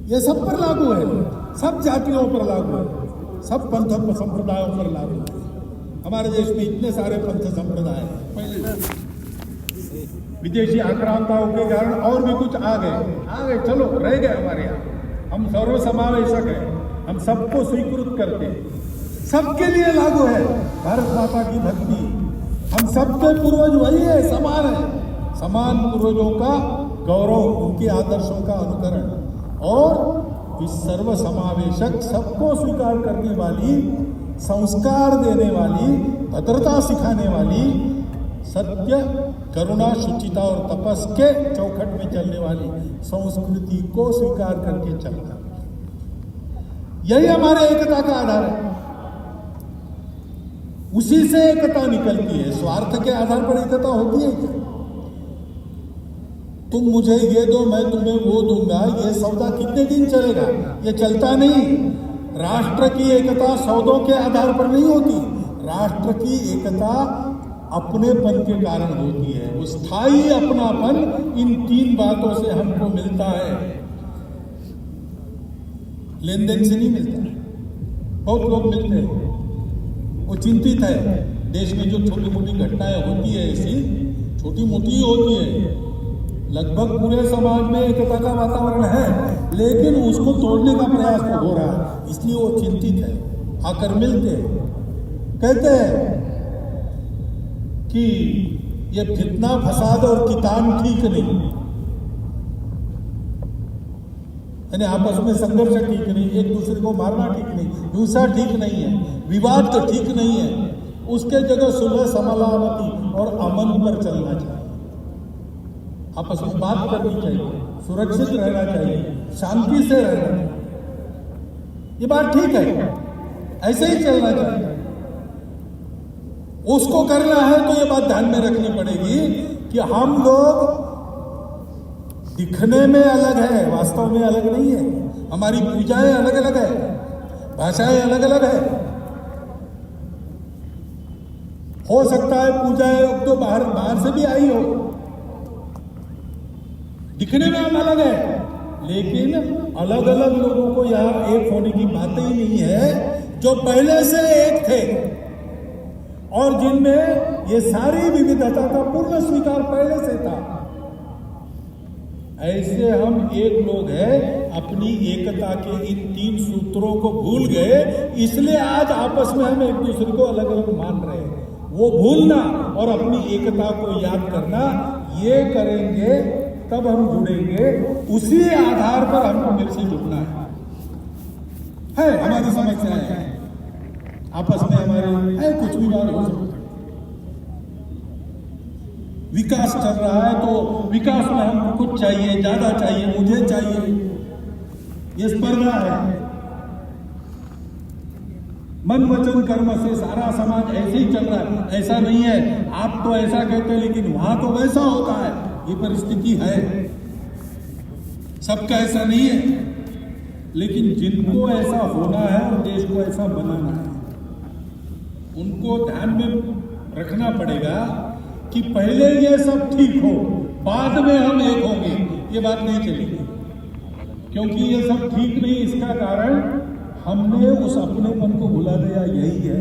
ये सब पर लागू है, सब जातियों पर लागू है, सब पंथ संप्रदायों पर लागू है। हमारे देश में इतने सारे पंथ संप्रदाय हैं, पहले विदेशी आक्रांताओं के कारण और भी कुछ आ गए, चलो रह गए हमारे यहाँ। हम सर्वसमावेशक हैं, हम सबको स्वीकृत करते हैं, सबके लिए लागू है भारत माता की भक्ति। हम सबके पूर्वज वही है, समान है, समान पूर्वजों का गौरव, उनके आदर्शों का अनुकरण और इस सर्व समावेशक, सबको स्वीकार करने वाली, संस्कार देने वाली, भद्रता सिखाने वाली, सत्य, करुणा, शुचिता और तपस के चौखट में चलने वाली संस्कृति को स्वीकार करके चलना, यही हमारे एकता का आधार है। उसी से एकता निकलती है। स्वार्थ के आधार पर एकता होती है क्या? तुम मुझे ये दो, मैं तुम्हें वो दूंगा, ये सौदा कितने दिन चलेगा? ये चलता नहीं। राष्ट्र की एकता सौदों के आधार पर नहीं होती। राष्ट्र की एकता अपनेपन के कारण होती है। वो स्थायी अपनापन इन तीन बातों से हमको मिलता है, लेन देन से नहीं मिलता। बहुत लोग मिलते हैं, वो चिंतित है। देश में जो छोटी मोटी घटनाएं होती है, ऐसी छोटी मोटी ही होती है, लगभग पूरे समाज में एकता का वातावरण है, लेकिन उसको तोड़ने का प्रयास तो हो रहा है, इसलिए वो चिंतित है। आकर मिलते हैं, कहते हैं कि ये फितना, फसाद और कितान ठीक नहीं, यानी आपस में संघर्ष ठीक नहीं, एक दूसरे को मारना ठीक नहीं, हिंसा ठीक नहीं है, विवाद तो ठीक नहीं है। उसके जगह सुलह, समालामती और अमन पर चलना चाहिए। आपस में बात करनी चाहिए, सुरक्षित रहना चाहिए, शांति से रहना चाहिए। ये बात ठीक है, ऐसे ही चलना चाहिए। उसको करना है तो ये बात ध्यान में रखनी पड़ेगी कि हम लोग दिखने में अलग है, वास्तव में अलग नहीं है। हमारी पूजाएं अलग अलग है, भाषाएं अलग अलग है। हो सकता है पूजाएं तो बाहर से भी आई हो, दिखने में हम अलग है, लेकिन अलग अलग लोगों को यहां एक होने की बात ही नहीं है, जो पहले से एक थे और जिनमें ये सारी विविधता का पूर्ण स्वीकार पहले से था। ऐसे हम एक लोग हैं, अपनी एकता के इन तीन सूत्रों को भूल गए, इसलिए आज आपस में हम एक दूसरे को अलग अलग मान रहे हैं। वो भूलना और अपनी एकता को याद करना, ये करेंगे तब हम जुड़ेंगे। उसी आधार पर हमको मिल से जुड़ना है। हमारी समस्याएं हैं, आपस में हमारे है, कुछ भी बात हो सकती है। विकास चल रहा है तो विकास में हमको कुछ चाहिए, ज्यादा चाहिए, मुझे चाहिए, ये स्पर्धा है। मन वचन कर्म से सारा समाज ऐसे ही चल रहा है। ऐसा नहीं है, आप तो ऐसा कहते हैं लेकिन वहां तो वैसा होता है, ये परिस्थिति है। सबका ऐसा नहीं है, लेकिन जिनको ऐसा होना है और देश को ऐसा बनाना है, उनको ध्यान में रखना पड़ेगा कि पहले ये सब ठीक हो, बाद में हम एक होंगे। ये बात नहीं चलेगी, क्योंकि ये सब ठीक नहीं। इसका कारण हमने उस अपनेपन को भुला दिया, यही है।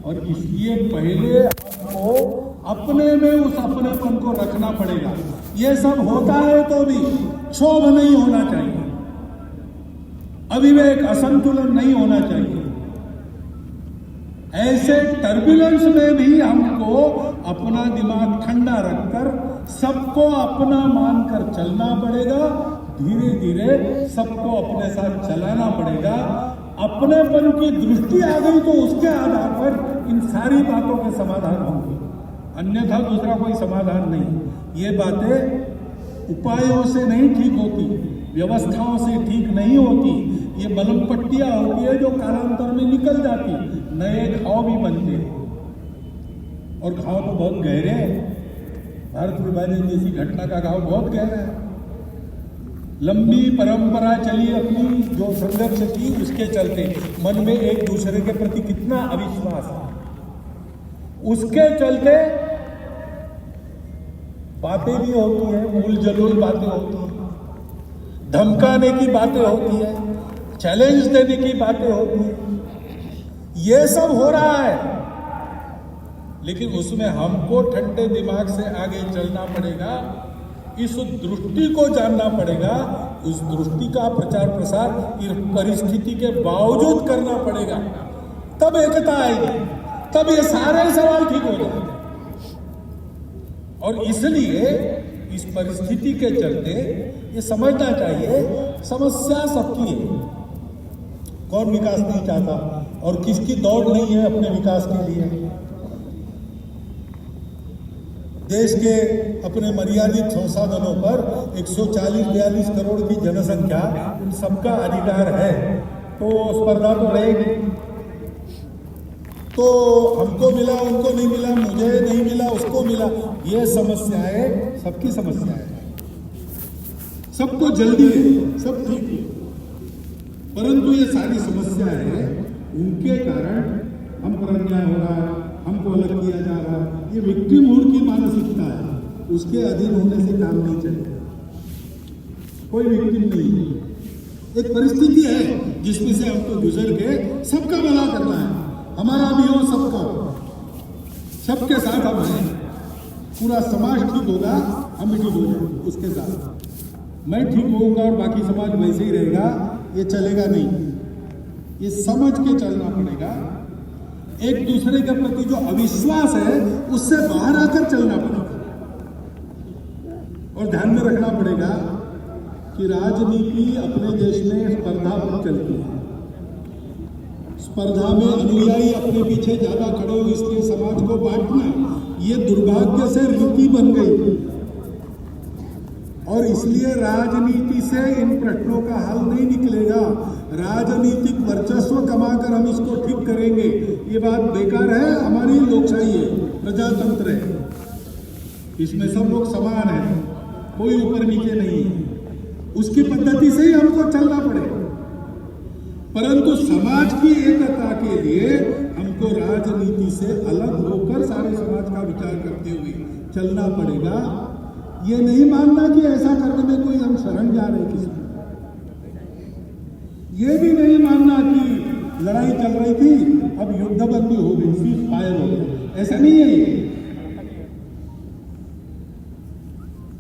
और इसलिए पहले हमको अपने में उस अपनेपन को रखना पड़ेगा। ये सब होता है तो भी क्षोभ नहीं होना चाहिए, अविवेक, असंतुलन नहीं होना चाहिए। ऐसे टर्बुलेंस में भी हमको अपना दिमाग ठंडा रखकर सबको अपना मानकर चलना पड़ेगा। धीरे धीरे सबको अपने साथ चलाना पड़ेगा। अपनेपन की दृष्टि आ गई तो उसके आधार पर इन सारी बातों के समाधान होंगे, अन्यथा दूसरा कोई समाधान नहीं। ये बातें उपायों से नहीं ठीक होती, व्यवस्थाओं से ठीक नहीं होती, ये मलम पट्टियां होती है जो कालांतर में निकल जाती, नए घाव भी बनते हैं। और घाव तो बहुत गहरे हैं। भारत विभाजन जैसी घटना का घाव बहुत गहरा है। लंबी परंपरा चली अपनी, जो संघर्ष की उसके चलते मन में एक दूसरे के प्रति कितना अविश्वास है, उसके चलते बातें भी होती है, मूल जलोल बातें होती है, धमकाने की बातें होती है, चैलेंज देने की बातें होती है। ये सब हो रहा है, लेकिन उसमें हमको ठंडे दिमाग से आगे चलना पड़ेगा। इस दृष्टि को जानना पड़ेगा, उस दृष्टि का प्रचार प्रसार इस परिस्थिति के बावजूद करना पड़ेगा। तब एकता आएगी, तब ये सारे सवाल ठीक हो जाएंगे। और इसलिए इस परिस्थिति के चलते ये समझना चाहिए, समस्या सबकी है। कौन विकास नहीं चाहता और किसकी दौड़ नहीं है अपने विकास के लिए। देश के अपने मर्यादित संसाधनों पर 140-42 करोड़ की जनसंख्या, उन सबका अधिकार है, तो स्पर्धा तो रहेगी। तो हमको मिला, उनको नहीं मिला, मुझे नहीं मिला, उसको मिला, ये समस्याएं सबकी समस्याएं हैं। सबको जल्दी है, सब ठीक है, परंतु ये सारी समस्याएं हैं, उनके कारण हम पर अन्याय हो रहा है, हमको अलग किया जा रहा है। ये विक्टिम होने की मानसिकता है, उसके अधीन होने से काम नहीं चलेगा। कोई विक्टिम नहीं है, एक परिस्थिति है जिसमें से हमको गुजर के सबका भला करना है। हमारा भी हो, सबका हो, सबके साथ हम हैं। पूरा समाज ठीक होगा, हम भी ठीक हो जाएंगे उसके साथ। मैं ठीक होऊंगा और बाकी समाज वैसे ही रहेगा, ये चलेगा नहीं। ये समझ के चलना पड़ेगा। एक दूसरे के प्रति जो अविश्वास है उससे बाहर आकर चलना पड़ेगा। और ध्यान में रखना पड़ेगा कि राजनीति अपने देश में स्पर्धा पर चलती है। स्पर्धा में अनुयायी अपने पीछे ज्यादा खड़े हो, इसलिए समाज को बांटना ये दुर्भाग्य से रीति बन गई। और इसलिए राजनीति से इन प्रश्नों का हल नहीं निकलेगा। राजनीतिक वर्चस्व कमाकर हम इसको ठीक करेंगे, ये बात बेकार है। हमारी लोकशाही है, प्रजातंत्र है, इसमें सब लोग समान हैं, कोई ऊपर नीचे नहीं है। उसकी पद्धति से ही हमको चलना पड़ेगा। परंतु समाज की एकता के लिए हमको राजनीति से अलग होकर सारे समाज का विचार करते हुए चलना पड़ेगा। ये नहीं मानना कि ऐसा करने में कोई हम शरण जा रहे किसी, ये भी नहीं मानना कि लड़ाई चल रही थी अब युद्धबंदी हो गई, सीज फायर हो गया, ऐसा नहीं है।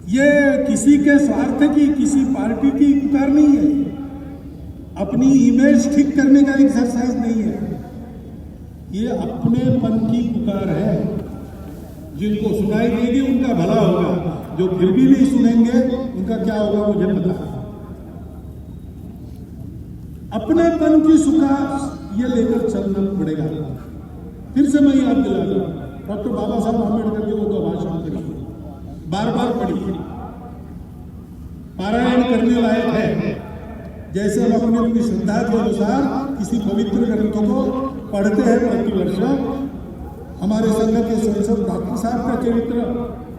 ये किसी के स्वार्थ की, किसी पार्टी की पुकार नहीं है, अपनी इमेज ठीक करने का एक्सरसाइज नहीं है। ये अपनेपन की पुकार है। जिनको सुनाई देगी उनका भला होगा, जो फिर भी नहीं सुनेंगे उनका क्या होगा मुझे पता है। अपनेपन की सुखा ये लेकर चलना पड़ेगा। फिर से मैं याद दिला दूं, डॉक्टर बाबा साहब आम्बेडकर के वो दो भाषण पढ़िए, बार बार पढ़िए, पारायण करने लायक है। जैसे हम अपनी अपनी श्रद्धा के अनुसार किसी पवित्र ग्रंथों को पढ़ते हैं प्रतिवर्ष, हमारे संघ के संसद डॉक्टर साहब का चरित्र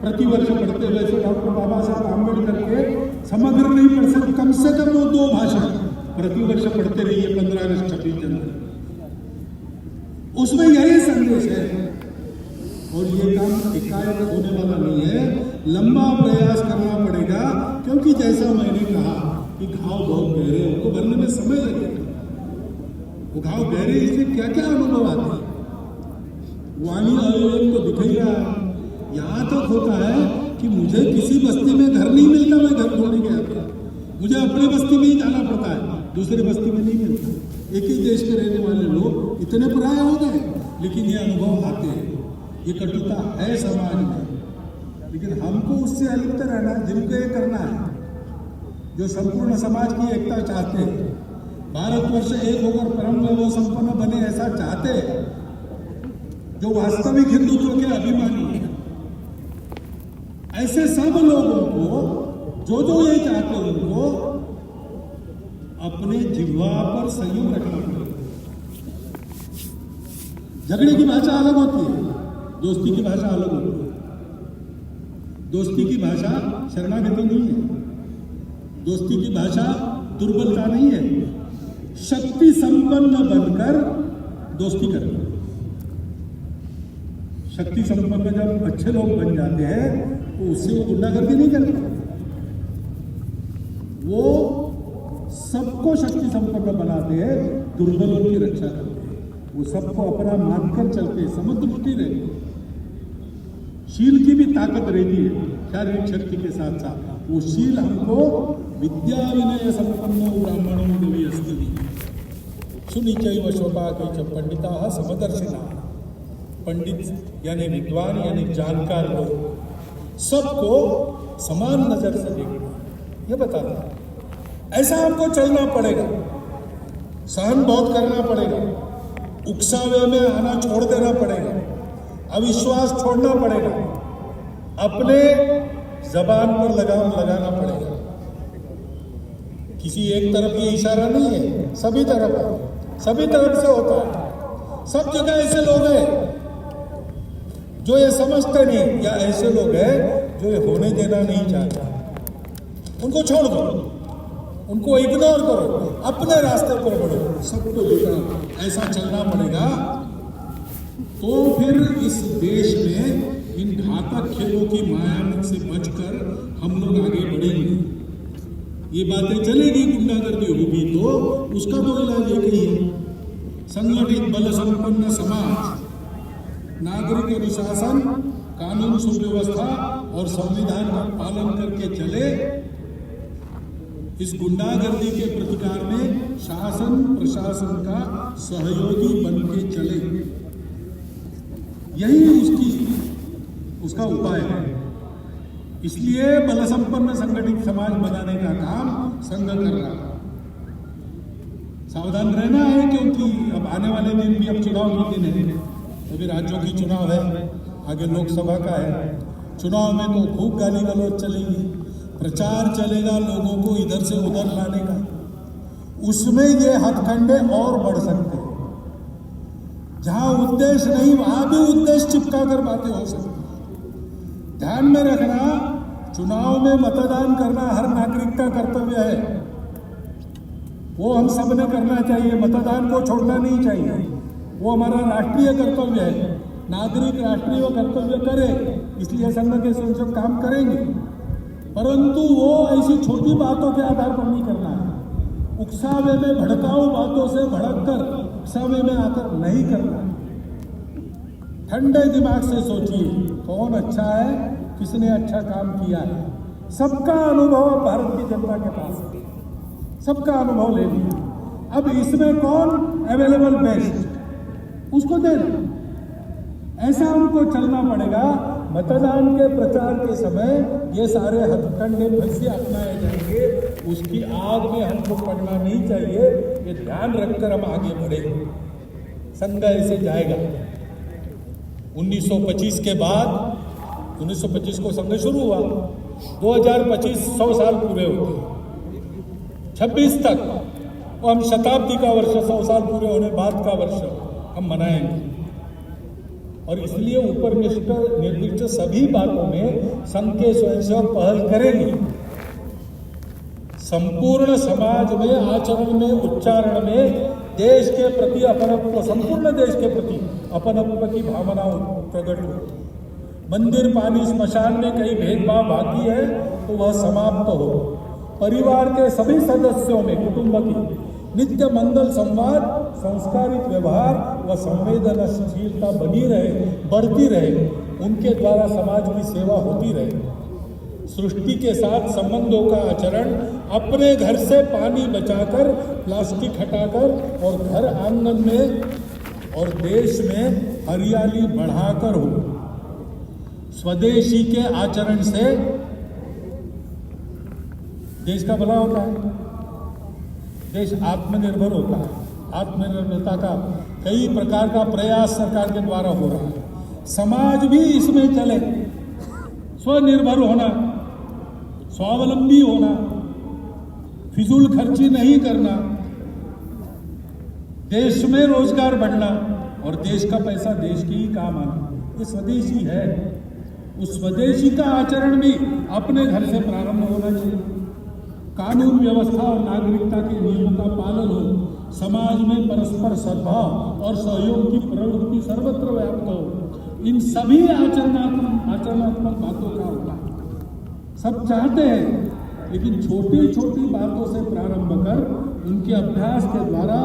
प्रतिवर्ष पढ़ते, वैसे डॉक्टर बाबा साहब आम्बेडकर के समग्र नहीं पढ़ सकते, कम से कम वो दो भाषण प्रतिवर्ष पढ़ते रहिए, 15 अगस्त 26 जनवरी, उसमें यही संदेश है। और ये काम एकाएक होने वाला नहीं है, लंबा प्रयास करना पड़ेगा। क्योंकि जैसा मैंने कहा कि घाव बहुत गहरे हैं, उनको भरने में समय लगेगा। वो घाव गहरे, इससे क्या क्या अनुभव आते हैं, वाणी आयोजन तो दिख ही रहा है। यहाँ तक होता है कि मुझे किसी बस्ती में घर नहीं मिलता, मैं घर ढूंढने गया था, मुझे अपने बस्ती में ही जाना पड़ता है, दूसरी बस्ती में नहीं मिलता। एक ही देश के रहने वाले लोग इतने पराये हो गए, लेकिन ये अनुभव आते हैं। ये कटुता है समाज में, लेकिन हमको उससे अलिप्त रहना है। जिनको ये करना है, जो संपूर्ण समाज की एकता चाहते हैं, भारतवर्ष एक होकर परम वैभव संपन्न बने, ऐसा चाहते हैं, जो वास्तविक हिंदुत्व के अभिमानी है, ऐसे सब लोगों को जो ये चाहते हैं उनको अपने जिह्वा पर संयम रखना पड़ेगा। झगड़े की भाषा अलग होती है, दोस्ती की भाषा अलग होती है। दोस्ती की भाषा शरणागति नहीं है, दोस्ती की भाषा दुर्बलता नहीं है, शक्ति संपन्न बनकर दोस्ती करना। शक्ति संपन्न जब अच्छे लोग बन जाते हैं तो उससे वो गुंडागर्दी नहीं करते, वो सबको शक्ति संपन्न बनाते हैं, दुर्बलों की रक्षा करते हैं, वो सबको अपना मानकर चलते हैं, समदृष्टि रहती है। शील की भी ताकत रहती है शारीरिक शक्ति के साथ साथ। वो शील हमको विद्या विनय संपन्नो ब्राह्मणों देवी अस्ति सुनिचैव शोभाकैच पंडिता समदर्शिना। पंडित यानी विद्वान यानी जानकार लोग सबको समान नजर से देखना, ये बताता है। ऐसा हमको चलना पड़ेगा, सहन बहुत करना पड़ेगा, उकसावे में आना छोड़ देना पड़ेगा, अविश्वास छोड़ना पड़ेगा, अपने जबान पर लगाम लगाना पड़ेगा। किसी एक तरफ ये इशारा नहीं है, सभी तरफ है, सभी तरफ से होता है। सब जगह ऐसे लोग हैं जो ये समझते नहीं, या ऐसे लोग हैं जो ये होने देना नहीं चाहते। उनको छोड़ दो, उनको इग्नोर करो, अपने रास्ते पर बढ़ो, सबको जुटा, ऐसा चलना पड़ेगा। तो फिर इस देश में इन घातक खेलों की माया से बचकर हम लोग आगे बढ़ेंगे। ये बातें चलेगी, गुंडागर्दी होगी तो उसका तो इलाज एक ही है, संगठित बल संपन्न समाज, नागरिक अनुशासन, कानून सुव्यवस्था और संविधान का पालन करके चले। इस गुंडागर्दी के प्रतिकार में शासन प्रशासन का सहयोगी बन के चले, यही उसका उपाय है। इसलिए बल संपन्न संगठित समाज बनाने का काम संघ कर रहा है। सावधान रहना है, क्योंकि अब आने वाले दिन भी, अब चुनाव के दिन है, अभी राज्यों की चुनाव है, आगे लोकसभा का है। चुनाव में तो खूब गाली गलौज चलेगी, प्रचार चलेगा लोगों को इधर से उधर लाने का। उसमें ये हथकंडे और बढ़ सकते हैं। जहां उद्देश्य नहीं वहां भी उद्देश्य चिपका कर बातें हो सकती। ध्यान में रखना, चुनाव में मतदान करना हर नागरिक का कर्तव्य है, वो हम सब ने करना चाहिए। मतदान को छोड़ना नहीं चाहिए, वो हमारा राष्ट्रीय कर्तव्य है। नागरिक राष्ट्रीय कर्तव्य करे, इसलिए संघ के संसद काम करेंगे, परंतु वो ऐसी छोटी बातों के आधार पर नहीं करना है। उकसावे में भड़काऊ बातों से भड़ककर उकसावे में आकर नहीं करना है। ठंडे दिमाग से सोचिए कौन अच्छा है, किसने अच्छा काम किया है। सबका अनुभव भारत की जनता के पास है, सबका अनुभव ले लिया। अब इसमें कौन अवेलेबल बेस्ट, उसको देना। ऐसा उनको चलना पड़ेगा। मतदान के प्रचार के समय ये सारे हथकंडे फिर से अपनाए जाएंगे, उसकी आग में हमको पड़ना नहीं चाहिए। ये ध्यान रखकर हम आगे बढ़े। संघ ऐसे जाएगा। 1925 के बाद, 1925 को संघ शुरू हुआ, 2025 100 साल पूरे होते, 26 तक और हम शताब्दी का वर्ष, 100 साल पूरे होने बाद का वर्ष हम मनाएंगे। और इसलिए ऊपर निर्दिष्ट सभी बातों में संघ के स्वयंसेवक पहल करेंगे। संपूर्ण समाज में, आचरण में, उच्चारण में देश के प्रति अपनत्व, संपूर्ण देश के प्रति अपनत्व की भावना प्रकट हो। मंदिर, पानी, स्मशान में कहीं भेदभाव बाकी है तो वह समाप्त हो। परिवार के सभी सदस्यों में, कुटुंब की नित्य मंगल संवाद, संस्कारित व्यवहार व संवेदनशीलता बनी रहे, बढ़ती रहे। उनके द्वारा समाज की सेवा होती रहे। सृष्टि के साथ संबंधों का आचरण अपने घर से पानी बचाकर, प्लास्टिक हटाकर और घर आंगन में और देश में हरियाली बढ़ाकर हो। स्वदेशी के आचरण से देश का भला होता है, देश आत्मनिर्भर होता है। आत्मनिर्भरता का कई प्रकार का प्रयास सरकार के द्वारा हो रहा है। समाज भी इसमें चले, स्वनिर्भर होना, स्वावलंबी होना, फिजूल खर्ची नहीं करना, देश में रोजगार बढ़ना और देश का पैसा देश के ही काम आना, ये स्वदेशी है। उस स्वदेशी का आचरण भी अपने घर से प्रारंभ होना चाहिए। कानून व्यवस्था और नागरिकता के नियमों का पालन हो, समाज में परस्पर सद्भाव और सहयोग की प्रवृत्ति सर्वत्र व्याप्त हो, इन सभी आचरणात्मक बातों का होगा। सब चाहते हैं, लेकिन छोटी छोटी बातों से प्रारंभ कर उनके अभ्यास के द्वारा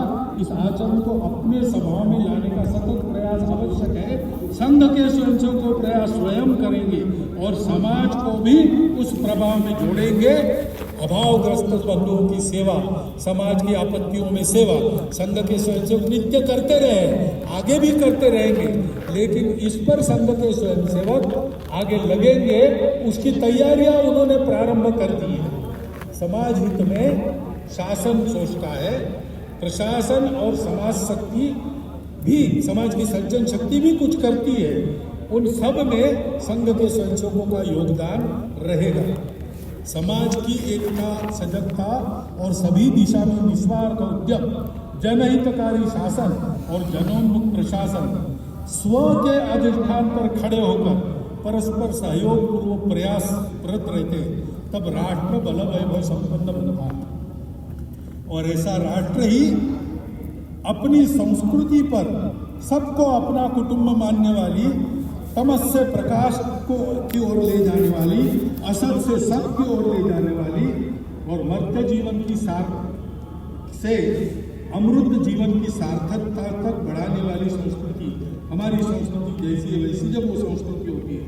इस आचरण को अपने स्वभाव में लाने का सतत प्रयास आवश्यक है। संघ के स्वयंसेवक प्रयास स्वयं करेंगे और समाज को भी उस प्रभाव में जोड़ेंगे। अभावग्रस्त बंधुओं की सेवा, समाज की आपत्तियों में सेवा संघ के स्वयंसेवक नित्य करते रहे, आगे भी करते रहेंगे, लेकिन इस पर संघ के स्वयंसेवक आगे लगेंगे। उसकी तैयारियां उन्होंने प्रारंभ कर दी है। समाज हित में शासन सोचता है, प्रशासन और समाज शक्ति भी, समाज की सज्जन शक्ति भी कुछ करती है। उन सब में संघ के स्वयंसेवकों का योगदान रहेगा। समाज की एकता, सजगता और सभी दिशा में निस्वार्थ उद्यम, जनहितकारी शासन और जनोन्मुख प्रशासन स्व के अधिष्ठान पर खड़े होकर परस्पर सहयोग पूर्वक प्रयासरत रहते, तब राष्ट्र बल वैभव संपन्न बनता है। और ऐसा राष्ट्र ही अपनी संस्कृति पर सबको अपना कुटुंब मानने वाली, तमस से प्रकाश की ओर ले जाने वाली, असत से सत की ओर ले जाने वाली और मर्त्य जीवन की से अमृत जीवन की सार्थकता तक बढ़ाने वाली संस्कृति, हमारी संस्कृति जैसी है वैसी जब वो संस्कृति होती है,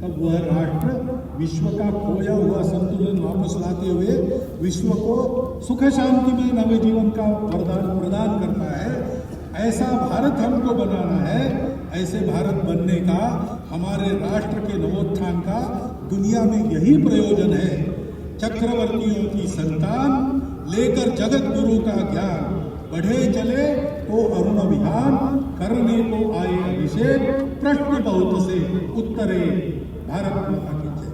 तब वह राष्ट्र विश्व का खोया हुआ संतुलन वापस लाते हुए विश्व को सुख शांति में नवे जीवन का वरदान प्रदान करता है। ऐसा भारत हमको बनाना है। ऐसे भारत बनने का, हमारे राष्ट्र के नवोत्थान का दुनिया में यही प्रयोजन है। चक्रवर्तियों की संतान लेकर जगत गुरु का ज्ञान, बढ़े चले तो अरुण विहान, करने को आए अभिषेक, प्रश्न बहुत से उत्तरे। भारत माता की जय।